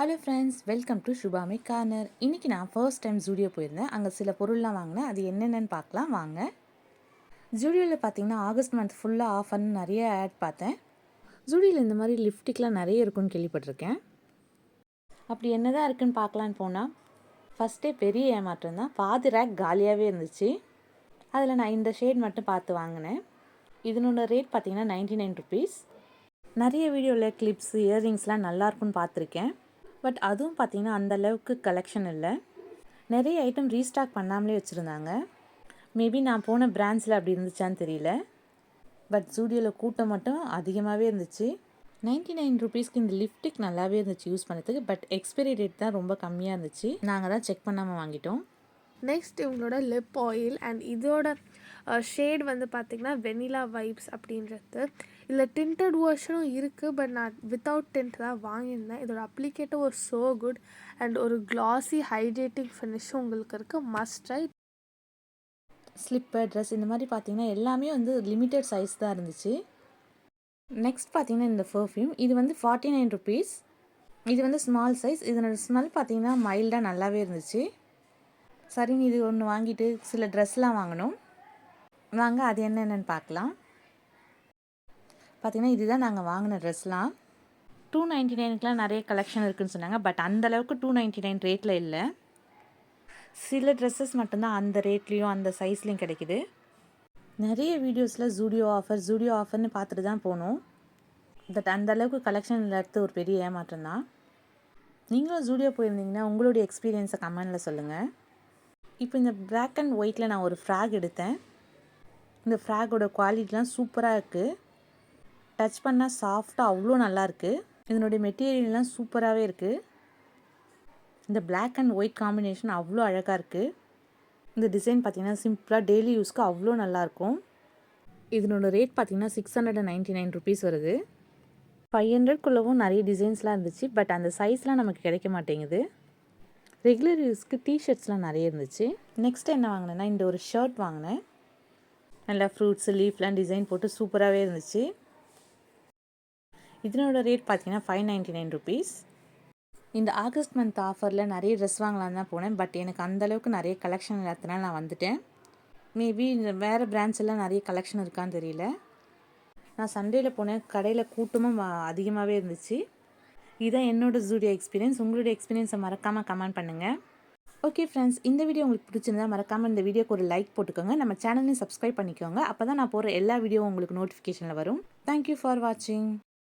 Hello friends, welcome to Shubhami corner. இன்றைக்கி நான் first time Zudio போயிருந்தேன். அங்கே சில பொருள்லாம் வாங்கினேன். அது என்னென்னு பார்க்கலாம் வாங்க. ஜூடியோவில் பார்த்தீங்கன்னா ஆகஸ்ட் மந்த் ஃபுல்லாக ஆஃபர்னு நிறைய ஆட் பார்த்தேன். ஜூடியோவில் இந்த மாதிரி லிப்ஸ்டிக்லாம் நிறைய இருக்குன்னு கேள்விப்பட்டிருக்கேன். அப்படி என்ன தான் இருக்குன்னு பார்க்கலான்னு போனால் ஃபஸ்ட்டே பெரிய ஏமாற்றம் தான். பாதி ரேக் காலியாகவே இருந்துச்சு. அதில் நான் இந்த ஷேட் மட்டும் பார்த்து வாங்கினேன். இதனோட ரேட் பார்த்தீங்கன்னா 99 ருபீஸ். நிறைய வீடியோவில் கிளிப்ஸ், இயர்ரிங்ஸ்லாம் நல்லாயிருக்குன்னு பார்த்துருக்கேன். பட் அதுவும் பார்த்திங்கன்னா அந்தளவுக்கு கலெக்ஷன் இல்லை. நிறைய ஐட்டம் ரீஸ்டாக் பண்ணாமலே வச்சுருந்தாங்க. மேபி நான் போன பிராண்ட்ஸில் அப்படி இருந்துச்சான்னு தெரியல. பட் ஜூடியோவில் கூட்டம் மட்டும் அதிகமாகவே இருந்துச்சு. 99 ருபீஸ்க்கு இந்த லிப்ஸ்டிக் நல்லாவே இருந்துச்சு யூஸ் பண்ணுறதுக்கு. பட் எக்ஸ்பைரி டேட் தான் ரொம்ப கம்மியாக இருந்துச்சு. நாங்கள் தான் செக் பண்ணாமல் வாங்கிட்டோம். நெக்ஸ்ட் இவங்களோட லிப் ஆயில் அண்ட் இதோட ஷேட் வந்து பார்த்திங்கன்னா வெனிலா வைப்ஸ் அப்படின்றது. இதில் டிண்டட் வேர்ஷனும் இருக்குது. பட் நான் வித்தவுட் டிண்ட் தான் வாங்கியிருந்தேன். இதோட அப்ளிகேட்டர் ஒரு ஸோ குட் அண்ட் ஒரு கிளாஸி ஹைட்ரேட்டிங் ஃபினிஷும் உங்களுக்கு இருக்குது. Must try. ஸ்லிப்பர், ட்ரெஸ் இந்த மாதிரி பார்த்திங்கன்னா எல்லாமே வந்து லிமிட்டட் சைஸ் தான் இருந்துச்சு. நெக்ஸ்ட் பார்த்திங்கன்னா இந்த பர்ஃப்யூம், இது வந்து 49 ருபீஸ். இது வந்து ஸ்மால் சைஸ். இதனோட ஸ்மெல் பார்த்திங்கன்னா மைல்டாக நல்லாவே இருந்துச்சு. சரின்னு இது ஒன்று வாங்கிட்டு சில ட்ரெஸ்லாம் வாங்கினோம். வாங்க அது என்னென்னு பார்க்கலாம். பார்த்திங்கன்னா இதுதான் நாங்கள் வாங்கின ட்ரெஸ்லாம். 299க்குலாம் நிறைய கலெக்ஷன் இருக்குதுன்னு சொன்னாங்க. பட் அந்தளவுக்கு 299 ரேட்டில் இல்லை. சில ட்ரெஸ்ஸஸ் மட்டும்தான் அந்த ரேட்லேயும் அந்த சைஸ்லேயும் கிடைக்கிது. நிறைய வீடியோஸில் ஜூடியோ ஆஃபர்னு பார்த்துட்டு தான் போனோம். பட் அந்தளவுக்கு கலெக்ஷன் இல்லாத ஒரு பெரிய ஏமாற்றம் தான். நீங்களும் ஜூடியோ போயிருந்தீங்கன்னா உங்களுடைய எக்ஸ்பீரியன்ஸை கமெண்டில் சொல்லுங்கள். இப்போ இந்த பிளாக் அண்ட் ஒயிட்டில் நான் ஒரு ஃப்ராக் எடுத்தேன். இந்த ஃப்ராகோட குவாலிட்டிலாம் சூப்பராக இருக்குது. டச் பண்ணால் சாஃப்டாக அவ்வளோ நல்லாயிருக்கு. இதனுடைய மெட்டீரியல்லாம் சூப்பராகவே இருக்குது. இந்த பிளாக் அண்ட் ஒயிட் காம்பினேஷன் அவ்வளோ அழகாக இருக்குது. இந்த டிசைன் பார்த்திங்கன்னா சிம்பிளாக டெய்லி யூஸ்க்கு அவ்வளோ நல்லாயிருக்கும். இதனோட ரேட் பார்த்திங்கன்னா 699 ருபீஸ் வருது. 500க்குள்ளவும் நிறைய டிசைன்ஸ்லாம் இருந்துச்சு. பட் அந்த சைஸ்லாம் நமக்கு கிடைக்க மாட்டேங்குது. ரெகுலர் யூஸ்க்கு டிஷர்ட்ஸ்லாம் நிறைய இருந்துச்சு. நெக்ஸ்ட் என்ன வாங்கினேன்னா இந்த ஒரு ஷர்ட் வாங்கினேன். நல்லா ஃப்ரூட்ஸு, லீஃப்லாம் டிசைன் போட்டு சூப்பராகவே இருந்துச்சு. இதனோட ரேட் பார்த்திங்கன்னா 599 ருபீஸ். இந்த ஆகஸ்ட் மந்த் ஆஃபரில் நிறைய ட்ரெஸ் வாங்கலான்னு தான் போனேன். பட் எனக்கு அந்தளவுக்கு நிறைய கலெக்ஷன் இல்லாததுனால நான் வந்துட்டேன். மேபி இந்த வேறு பிராண்ட்ஸ் எல்லாம் நிறைய கலெக்ஷன் இருக்கான்னு தெரியல. நான் சண்டேயில் போனேன். கடையில் கூட்டமும் அதிகமாகவே இருந்துச்சு. இதுதான் என்னோடய ஜூடியோ எக்ஸ்பீரியன்ஸ். உங்களுடைய எக்ஸ்பீரியன்ஸை மறக்காமல் கமெண்ட் பண்ணுங்கள். ஓகே ஃப்ரெண்ட்ஸ், இந்த வீடியோ உங்களுக்கு பிடிச்சிருந்தா மறக்காமல் இந்த வீடியோக்கு ஒரு லைக் போட்டுக்கோங்க. நம்ம சேனலையும் சப்ஸ்கிரைப் பண்ணிக்கோங்க. அப்போ தான் நான் போகிற எல்லா வீடியோவும் உங்களுக்கு நோட்டிஃபிகேஷனில் வரும். தேங்க்யூ ஃபார் வாட்சிங்.